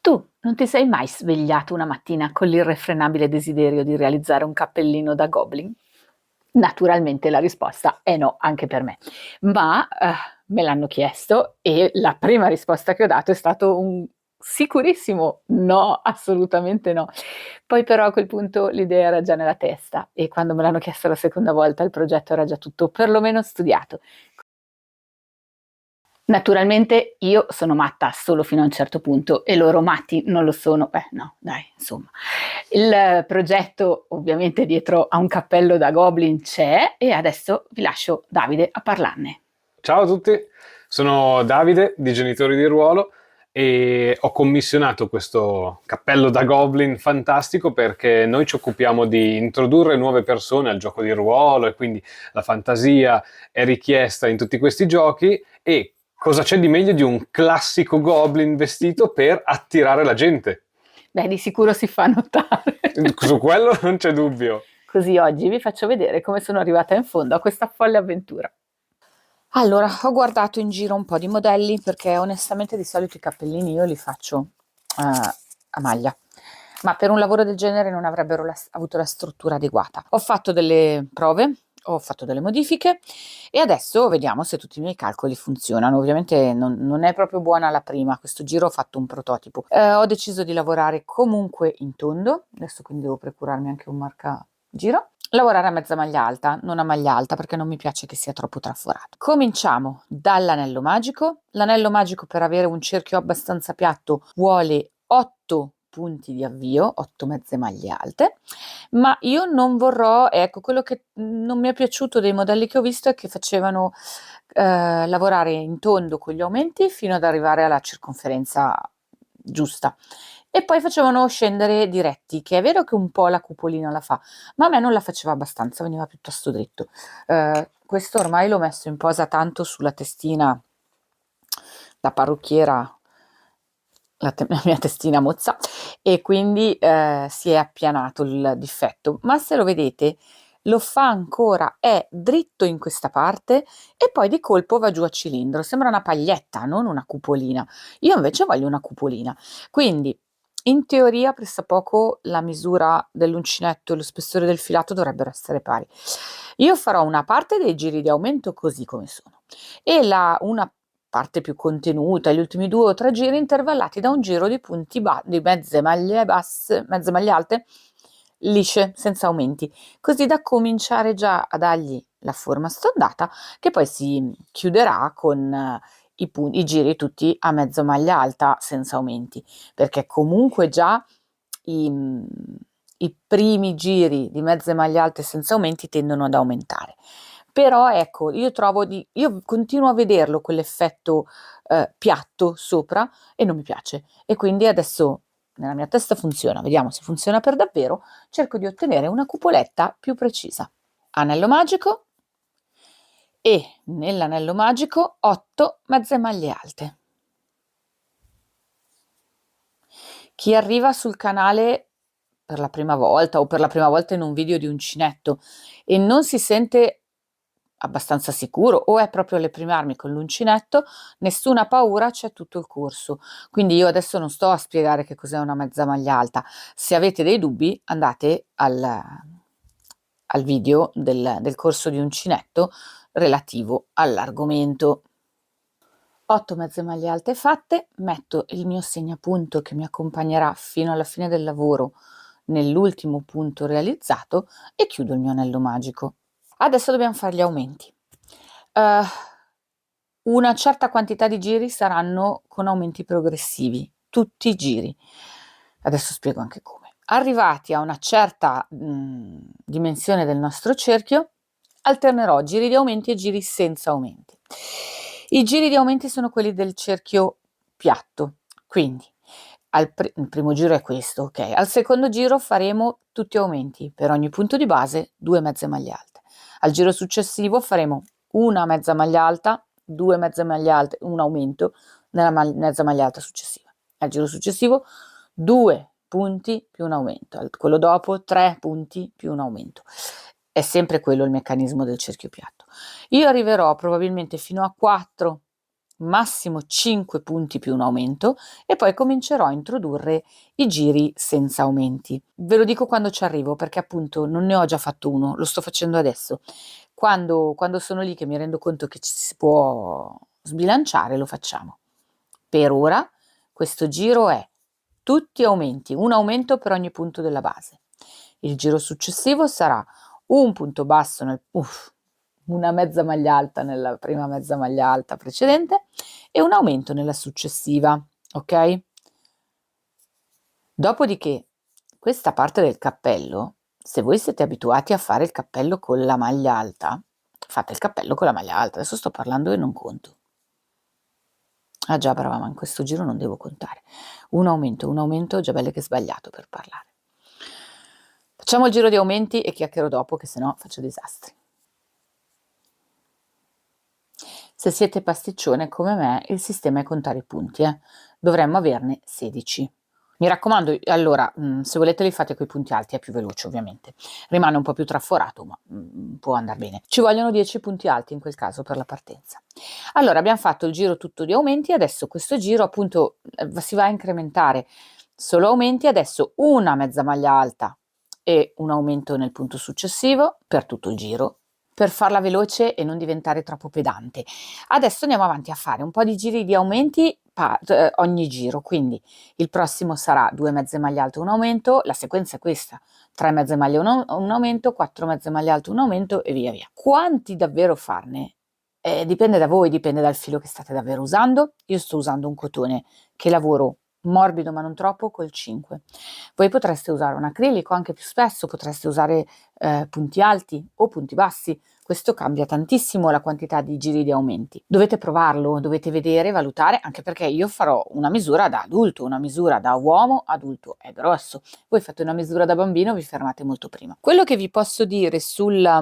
Tu non ti sei mai svegliato una mattina con l'irrefrenabile desiderio di realizzare un cappellino da Goblin? Naturalmente la risposta è no, anche per me, ma me l'hanno chiesto e la prima risposta che ho dato è stato un sicurissimo no, assolutamente no. Poi però a quel punto l'idea era già nella testa e quando me l'hanno chiesto la seconda volta il progetto era già tutto perlomeno studiato. Naturalmente io sono matta solo fino a un certo punto e loro matti non lo sono. Beh, no, dai, insomma. Il progetto ovviamente dietro a un cappello da Goblin c'è e adesso vi lascio Davide a parlarne. Ciao a tutti, sono Davide di Genitori di Ruolo e ho commissionato questo cappello da Goblin fantastico perché noi ci occupiamo di introdurre nuove persone al gioco di ruolo e quindi la fantasia è richiesta in tutti questi giochi e cosa c'è di meglio di un classico Goblin vestito per attirare la gente? Beh, di sicuro si fa notare. Su quello non c'è dubbio. Così oggi vi faccio vedere come sono arrivata in fondo a questa folle avventura. Allora, ho guardato in giro un po' di modelli perché onestamente di solito i cappellini io li faccio a maglia, ma per un lavoro del genere non avrebbero avuto la struttura adeguata. Ho fatto delle prove, ho fatto delle modifiche e adesso vediamo se tutti i miei calcoli funzionano. Ovviamente non è proprio buona la prima, questo giro ho fatto un prototipo. Ho deciso di lavorare comunque in tondo, adesso quindi devo procurarmi anche un marca giro. Lavorare a mezza maglia alta, non a maglia alta perché non mi piace che sia troppo traforato. Cominciamo dall'anello magico. L'anello magico per avere un cerchio abbastanza piatto vuole 8 punti di avvio, 8 mezze maglie alte, ma io non vorrò, ecco, quello che non mi è piaciuto dei modelli che ho visto è che facevano lavorare in tondo con gli aumenti fino ad arrivare alla circonferenza giusta e poi facevano scendere diretti, che è vero che un po' la cupolina la fa, ma a me non la faceva abbastanza, veniva piuttosto dritto. Questo ormai l'ho messo in posa tanto sulla testina da parrucchiera, la mia testina mozza, e quindi si è appianato il difetto. Ma se lo vedete, lo fa ancora, è dritto in questa parte e poi di colpo va giù a cilindro. Sembra una paglietta, non una cupolina. Io invece voglio una cupolina. Quindi in teoria pressappoco la misura dell'uncinetto e lo spessore del filato dovrebbero essere pari. Io farò una parte dei giri di aumento così come sono e una parte più contenuta, gli ultimi 2 o 3 giri intervallati da un giro di punti di mezze maglie basse, mezze maglie alte, lisce, senza aumenti, così da cominciare già a dargli la forma stondata che poi si chiuderà con i giri tutti a mezzo maglia alta senza aumenti, perché comunque già i, i primi giri di mezze maglie alte senza aumenti tendono ad aumentare. Però ecco, io continuo a vederlo quell'effetto piatto sopra e non mi piace. E quindi adesso nella mia testa funziona, vediamo se funziona per davvero, cerco di ottenere una cupoletta più precisa. Anello magico e nell'anello magico 8 mezze maglie alte. Chi arriva sul canale per la prima volta o per la prima volta in un video di uncinetto e non si sente abbastanza sicuro o è proprio alle prime armi con l'uncinetto, nessuna paura, c'è tutto il corso. Quindi io adesso non sto a spiegare che cos'è una mezza maglia alta. Se avete dei dubbi andate al video del corso di uncinetto relativo all'argomento. 8 mezze maglie alte fatte, metto il mio segnapunto che mi accompagnerà fino alla fine del lavoro nell'ultimo punto realizzato e chiudo il mio anello magico. Adesso dobbiamo fare gli aumenti. Una certa quantità di giri saranno con aumenti progressivi, tutti i giri. Adesso spiego anche come. Arrivati a una certa dimensione del nostro cerchio, alternerò giri di aumenti e giri senza aumenti. I giri di aumenti sono quelli del cerchio piatto, quindi il primo giro è questo, ok? Al secondo giro faremo tutti aumenti, per ogni punto di base 2 mezze maglie alte. Al giro successivo faremo una mezza maglia alta, 2 mezze maglie alte, un aumento nella mezza maglia alta successiva. Al giro successivo 2 punti più un aumento, quello dopo 3 punti più un aumento. È sempre quello il meccanismo del cerchio piatto. Io arriverò probabilmente fino a 4 massimo 5 punti più un aumento, e poi comincerò a introdurre i giri senza aumenti. Ve lo dico quando ci arrivo, perché appunto non ne ho già fatto uno, lo sto facendo adesso. Quando sono lì che mi rendo conto che ci si può sbilanciare, lo facciamo. Per ora questo giro è tutti aumenti, un aumento per ogni punto della base. Il giro successivo sarà un punto basso una mezza maglia alta nella prima mezza maglia alta precedente e un aumento nella successiva, ok? Dopodiché, questa parte del cappello, se voi siete abituati a fare il cappello con la maglia alta, fate il cappello con la maglia alta. Adesso sto parlando e non conto. Ah già, brava, ma in questo giro non devo contare. Un aumento, già belle che sbagliato per parlare. Facciamo il giro di aumenti e chiacchiero dopo, che sennò faccio disastri. Se siete pasticcione come me, il sistema è contare i punti, dovremmo averne 16. Mi raccomando, allora, se volete li fate coi punti alti, è più veloce ovviamente. Rimane un po' più traforato, ma può andare bene. Ci vogliono 10 punti alti in quel caso per la partenza. Allora, abbiamo fatto il giro tutto di aumenti, adesso questo giro appunto si va a incrementare. Solo aumenti, adesso una mezza maglia alta e un aumento nel punto successivo per tutto il giro, per farla veloce e non diventare troppo pedante. Adesso andiamo avanti a fare un po' di giri di aumenti ogni giro, quindi il prossimo sarà 2 mezze maglie alte, un aumento, la sequenza è questa: 3 mezze maglie, un aumento, 4 mezze maglie alte, un aumento e via via. Quanti davvero farne? Dipende da voi, dipende dal filo che state davvero usando. Io sto usando un cotone che lavoro morbido ma non troppo col 5. Voi potreste usare un acrilico anche più spesso, potreste usare punti alti o punti bassi. Questo cambia tantissimo la quantità di giri di aumenti. Dovete provarlo, dovete vedere, valutare, anche perché io farò una misura da adulto, una misura da uomo adulto è grosso. Voi fate una misura da bambino, vi fermate molto prima. Quello che vi posso dire sulla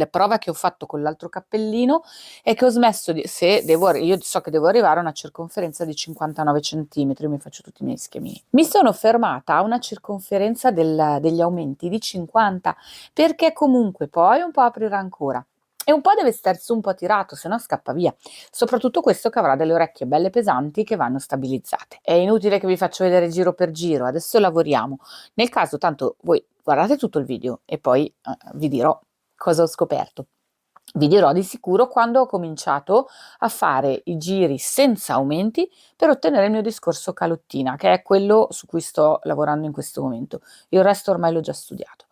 prova che ho fatto con l'altro cappellino è che ho smesso io so che devo arrivare a una circonferenza di 59 centimetri, mi faccio tutti i miei schemini. Mi sono fermata a una circonferenza degli aumenti di 50, perché comunque poi un po' aprirà ancora. E un po' deve starsi un po' tirato, se no scappa via. Soprattutto questo che avrà delle orecchie belle pesanti che vanno stabilizzate. È inutile che vi faccio vedere giro per giro, adesso lavoriamo. Nel caso, tanto voi guardate tutto il video e poi vi dirò cosa ho scoperto. Vi dirò di sicuro quando ho cominciato a fare i giri senza aumenti per ottenere il mio discorso calottina, che è quello su cui sto lavorando in questo momento. Il resto ormai l'ho già studiato.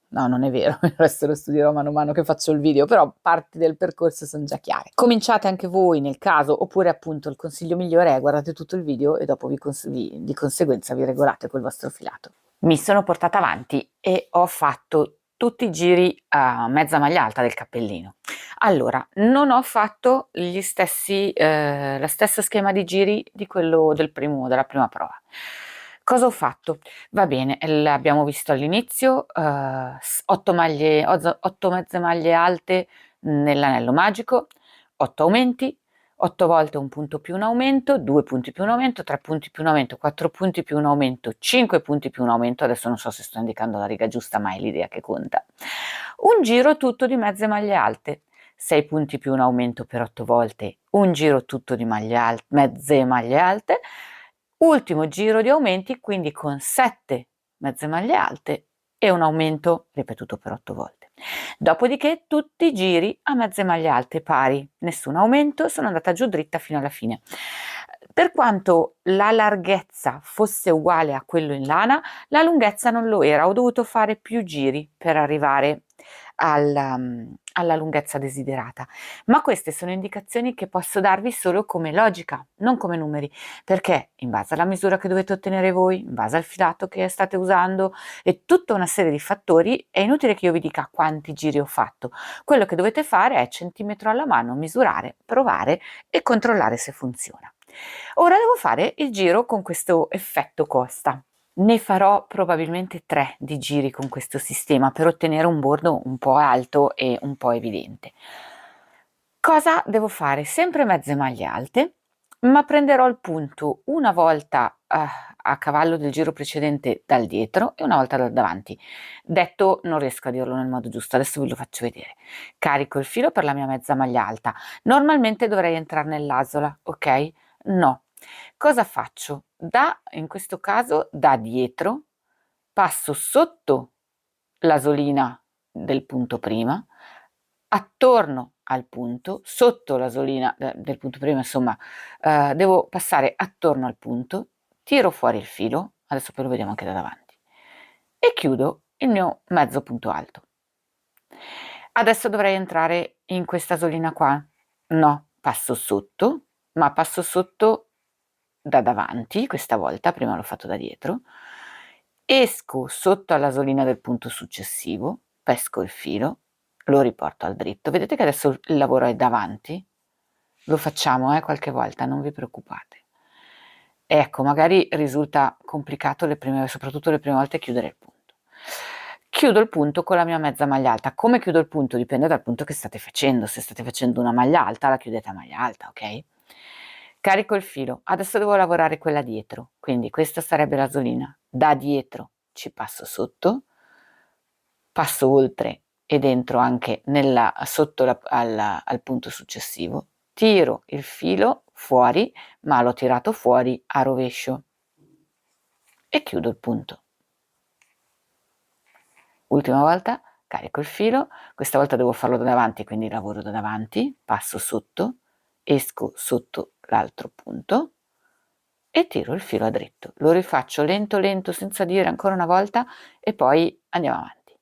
No, non è vero, il resto lo studierò mano a mano che faccio il video, però parti del percorso sono già chiare. Cominciate anche voi nel caso, oppure appunto il consiglio migliore è guardate tutto il video e dopo di conseguenza vi regolate col vostro filato. Mi sono portata avanti e ho fatto tutti i giri a mezza maglia alta del cappellino. Allora, non ho fatto lo stesso schema di giri di quello della prima prova. Cosa ho fatto? Va bene, l'abbiamo visto all'inizio, 8 mezze maglie alte nell'anello magico, 8 aumenti, 8 volte un punto più un aumento, 2 punti più un aumento, 3 punti più un aumento, 4 punti più un aumento, 5 punti più un aumento, adesso non so se sto indicando la riga giusta, ma è l'idea che conta. Un giro tutto di mezze maglie alte, 6 punti più un aumento per 8 volte, un giro tutto di mezze maglie alte, ultimo giro di aumenti, quindi con 7 mezze maglie alte e un aumento ripetuto per 8 volte. Dopodiché tutti i giri a mezze maglie alte pari, nessun aumento, sono andata giù dritta fino alla fine. Per quanto la larghezza fosse uguale a quello in lana, la lunghezza non lo era, ho dovuto fare più giri per arrivare alla lunghezza desiderata. Ma queste sono indicazioni che posso darvi solo come logica, non come numeri, perché in base alla misura che dovete ottenere voi, in base al filato che state usando e tutta una serie di fattori, è inutile che io vi dica quanti giri ho fatto. Quello che dovete fare è centimetro alla mano, misurare, provare e controllare se funziona. Ora devo fare il giro con questo effetto costa. Ne farò probabilmente 3 di giri con questo sistema per ottenere un bordo un po' alto e un po' evidente. Cosa devo fare? Sempre mezze maglie alte, ma prenderò il punto una volta a cavallo del giro precedente dal dietro e una volta dal davanti. Detto, non riesco a dirlo nel modo giusto, adesso ve lo faccio vedere. Carico il filo per la mia mezza maglia alta. Normalmente dovrei entrare nell'asola, ok? No. Cosa faccio? In questo caso, da dietro, passo sotto l'asolina del punto prima, attorno al punto, sotto l'asolina del punto prima, insomma, devo passare attorno al punto, tiro fuori il filo, adesso poi lo vediamo anche da davanti, e chiudo il mio mezzo punto alto. Adesso dovrei entrare in questa asolina qua? No, passo sotto, ma passo sotto da davanti, questa volta, prima l'ho fatto da dietro, esco sotto all'asolina del punto successivo, pesco il filo, lo riporto al dritto. Vedete che adesso il lavoro è davanti? Lo facciamo, qualche volta, non vi preoccupate. Ecco, magari risulta complicato soprattutto le prime volte chiudere il punto. Chiudo il punto con la mia mezza maglia alta. Come chiudo il punto? Dipende dal punto che state facendo. Se state facendo una maglia alta, la chiudete a maglia alta, ok? Carico il filo. Adesso devo lavorare quella dietro. Quindi questa sarebbe l'asolina. Da dietro ci passo sotto, passo oltre e dentro anche sotto al punto successivo. Tiro il filo fuori, ma l'ho tirato fuori a rovescio e chiudo il punto. Ultima volta, carico il filo, questa volta devo farlo da davanti, quindi lavoro da davanti, passo sotto, esco sotto l'altro punto e tiro il filo a dritto. Lo rifaccio lento lento senza dire ancora una volta e poi andiamo avanti.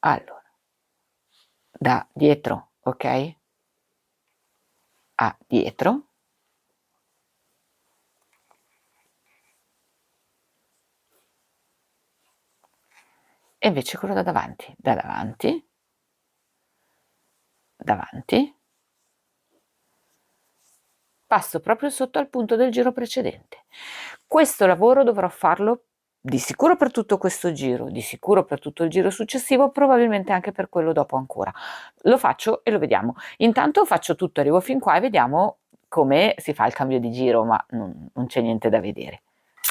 Allora, da dietro, ok? A dietro. E invece quello da davanti, davanti, passo proprio sotto al punto del giro precedente. Questo lavoro dovrò farlo di sicuro per tutto questo giro, di sicuro per tutto il giro successivo, probabilmente anche per quello dopo ancora. Lo faccio e lo vediamo. Intanto faccio tutto, arrivo fin qua e vediamo come si fa il cambio di giro, ma non c'è niente da vedere.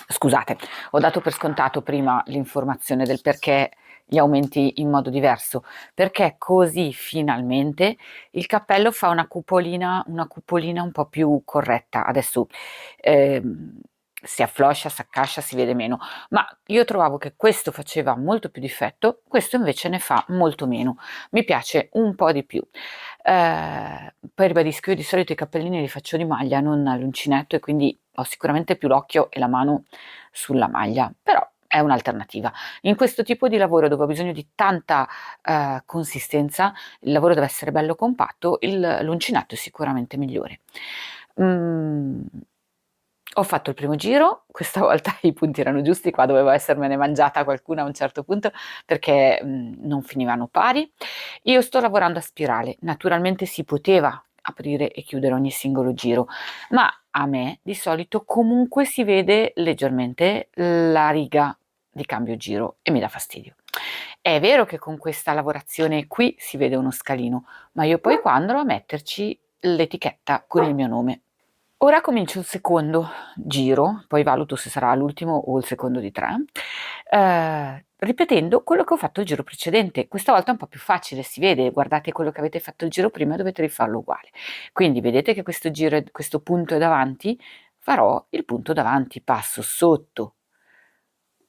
Scusate, ho dato per scontato prima l'informazione del perché gli aumenti in modo diverso, perché così finalmente il cappello fa una cupolina un po' più corretta. Adesso si affloscia, si accascia, si vede meno, ma io trovavo che questo faceva molto più difetto, questo invece ne fa molto meno. Mi piace un po' di più. Poi ribadisco, io di solito i cappellini li faccio di maglia, non all'uncinetto, e quindi ho sicuramente più l'occhio e la mano sulla maglia, però è un'alternativa. In questo tipo di lavoro dove ho bisogno di tanta consistenza, il lavoro deve essere bello compatto, l'uncinetto è sicuramente migliore. Ho fatto il primo giro, questa volta i punti erano giusti, qua dovevo essermene mangiata qualcuna a un certo punto perché non finivano pari. Io sto lavorando a spirale, naturalmente si poteva aprire e chiudere ogni singolo giro, ma a me di solito comunque si vede leggermente la riga di cambio giro e mi dà fastidio. È vero che con questa lavorazione qui si vede uno scalino, ma io poi qua andrò a metterci l'etichetta con il mio nome. Ora comincio il secondo giro, poi valuto se sarà l'ultimo o il secondo di 3, ripetendo quello che ho fatto il giro precedente. Questa volta è un po' più facile, si vede, guardate quello che avete fatto il giro prima e dovete rifarlo uguale. Quindi vedete che questo punto è davanti, farò il punto davanti, passo sotto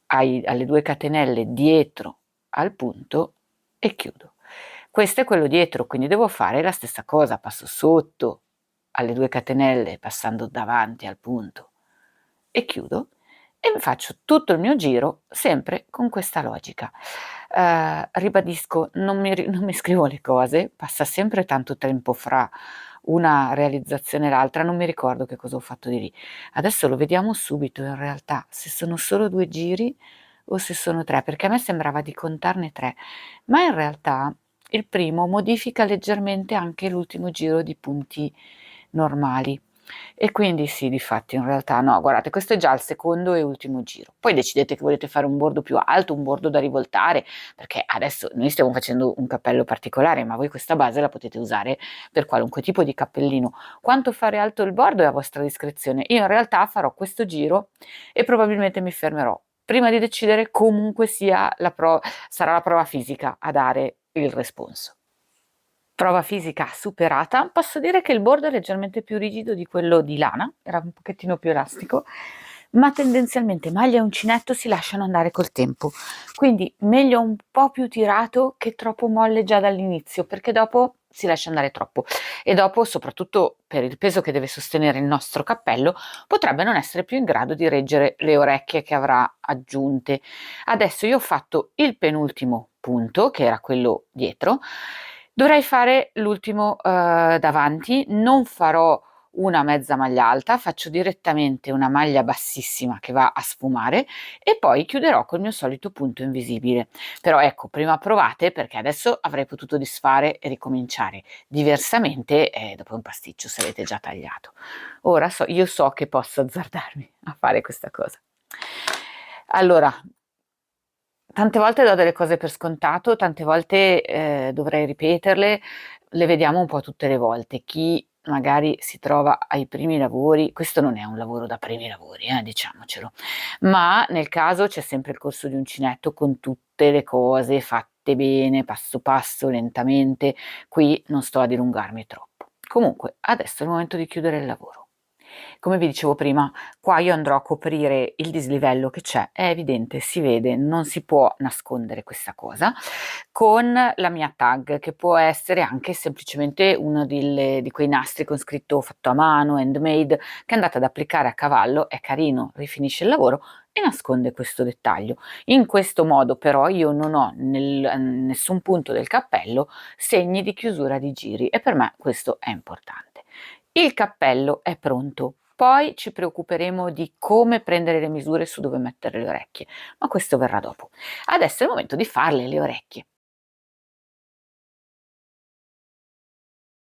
alle 2 catenelle dietro al punto e chiudo. Questo è quello dietro, quindi devo fare la stessa cosa, passo sotto alle 2 catenelle passando davanti al punto e chiudo e faccio tutto il mio giro sempre con questa logica. Ribadisco, non mi scrivo le cose, passa sempre tanto tempo fra una realizzazione e l'altra, non mi ricordo che cosa ho fatto di lì. Adesso lo vediamo subito in realtà, se sono solo 2 giri o se sono 3, perché a me sembrava di contarne 3, ma in realtà il primo modifica leggermente anche l'ultimo giro di punti normali. E quindi sì, difatti in realtà no, guardate, questo è già il secondo e ultimo giro. Poi decidete che volete fare un bordo più alto, un bordo da rivoltare, perché adesso noi stiamo facendo un cappello particolare, ma voi questa base la potete usare per qualunque tipo di cappellino. Quanto fare alto il bordo è a vostra discrezione. Io in realtà farò questo giro e probabilmente mi fermerò. Prima di decidere comunque sia sarà la prova fisica a dare il responso. Prova fisica superata. Posso dire che il bordo è leggermente più rigido di quello di lana, era un pochettino più elastico, ma tendenzialmente maglia e uncinetto si lasciano andare col tempo. Quindi meglio un po' più tirato che troppo molle già dall'inizio, perché dopo si lascia andare troppo. E dopo, soprattutto per il peso che deve sostenere il nostro cappello, potrebbe non essere più in grado di reggere le orecchie che avrà aggiunte. Adesso io ho fatto il penultimo punto, che era quello dietro. Dovrei fare l'ultimo davanti, non farò una mezza maglia alta, faccio direttamente una maglia bassissima che va a sfumare e poi chiuderò col mio solito punto invisibile. Però ecco, prima provate perché adesso avrei potuto disfare e ricominciare. Diversamente, dopo è un pasticcio se avete già tagliato. Ora io so che posso azzardarmi a fare questa cosa. Allora, tante volte do delle cose per scontato, tante volte, dovrei ripeterle, le vediamo un po' tutte le volte. Chi magari si trova ai primi lavori, questo non è un lavoro da primi lavori, diciamocelo, ma nel caso c'è sempre il corso di uncinetto con tutte le cose fatte bene, passo passo, lentamente, qui non sto a dilungarmi troppo. Comunque, adesso è il momento di chiudere il lavoro. Come vi dicevo prima, qua io andrò a coprire il dislivello che c'è, è evidente, si vede, non si può nascondere questa cosa, con la mia tag, che può essere anche semplicemente uno di quei nastri con scritto fatto a mano, handmade, che andate ad applicare a cavallo, è carino, rifinisce il lavoro e nasconde questo dettaglio. In questo modo però io non ho nel nessun punto del cappello segni di chiusura di giri e per me questo è importante. Il cappello è pronto, poi ci preoccuperemo di come prendere le misure su dove mettere le orecchie, ma questo verrà dopo. Adesso è il momento di farle le orecchie.